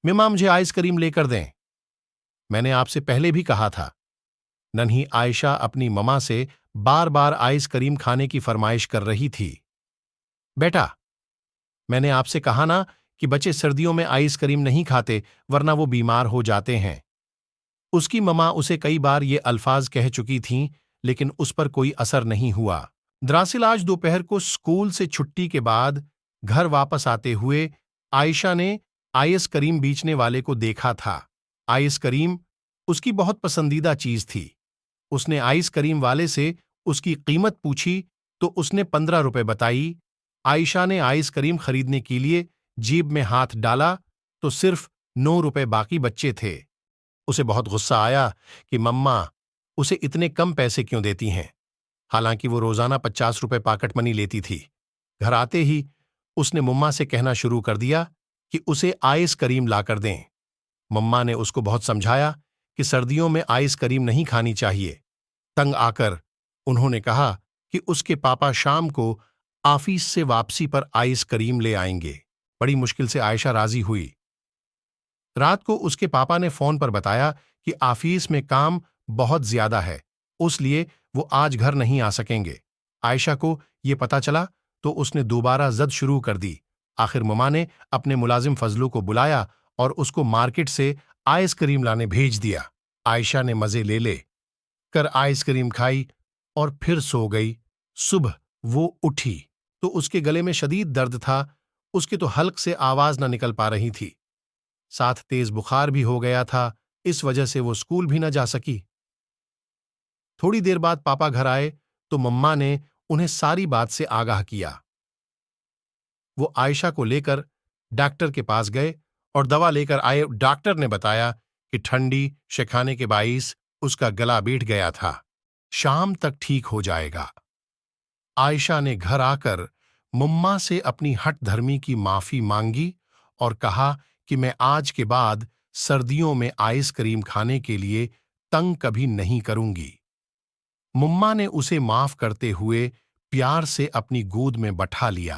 मिमा मुझे आइसक्रीम लेकर दें। मैंने आपसे पहले भी कहा था। नन्ही आयशा अपनी ममा से बार बार आइसक्रीम खाने की फरमाइश कर रही थी। बेटा, मैंने आपसे कहा ना कि बच्चे सर्दियों में आइसक्रीम नहीं खाते वरना वो बीमार हो जाते हैं। उसकी ममा उसे कई बार ये अल्फाज कह चुकी थीं, लेकिन उस पर कोई असर नहीं हुआ। दरअसल आज दोपहर को स्कूल से छुट्टी के बाद घर वापस आते हुए आयशा ने आइसक्रीम बेचने वाले को देखा था। आइसक्रीम उसकी बहुत पसंदीदा चीज थी। उसने आइसक्रीम वाले से उसकी कीमत पूछी तो उसने 15 रुपए बताई। आयशा ने आइसक्रीम खरीदने के लिए जेब में हाथ डाला तो सिर्फ 9 रुपए बाकी बच्चे थे। उसे बहुत गुस्सा आया कि मम्मा उसे इतने कम पैसे क्यों देती हैं, हालांकि वो रोजाना 50 रुपए पॉकेट मनी लेती थी। घर आते ही उसने मम्मा से कहना शुरू कर दिया कि उसे आइसक्रीम लाकर दें। मम्मा ने उसको बहुत समझाया कि सर्दियों में आइसक्रीम नहीं खानी चाहिए। तंग आकर उन्होंने कहा कि उसके पापा शाम को ऑफिस से वापसी पर आइसक्रीम ले आएंगे। बड़ी मुश्किल से आयशा राजी हुई। रात को उसके पापा ने फोन पर बताया कि ऑफिस में काम बहुत ज्यादा है, उसलिए वो आज घर नहीं आ सकेंगे। आयशा को ये पता चला तो उसने दोबारा जद शुरू कर दी। आखिर ममा ने अपने मुलाजिम फजलू को बुलाया और उसको मार्केट से आइसक्रीम लाने भेज दिया। आयशा ने मजे ले कर आइसक्रीम खाई और फिर सो गई। सुबह वो उठी तो उसके गले में शदीद दर्द था। उसके तो हल्क से आवाज न निकल पा रही थी। साथ तेज बुखार भी हो गया था। इस वजह से वो स्कूल भी न जा सकी। थोड़ी देर बाद पापा घर आए तो मम्मा ने उन्हें सारी बात से आगाह किया। वो आयशा को लेकर डॉक्टर के पास गए और दवा लेकर आए। डॉक्टर ने बताया कि ठंडी शिखाने के बाइस उसका गला बैठ गया था, शाम तक ठीक हो जाएगा। आयशा ने घर आकर मम्मा से अपनी हठधर्मी की माफी मांगी और कहा कि मैं आज के बाद सर्दियों में आइसक्रीम खाने के लिए तंग कभी नहीं करूंगी। मम्मा ने उसे माफ करते हुए प्यार से अपनी गोद में बैठा लिया।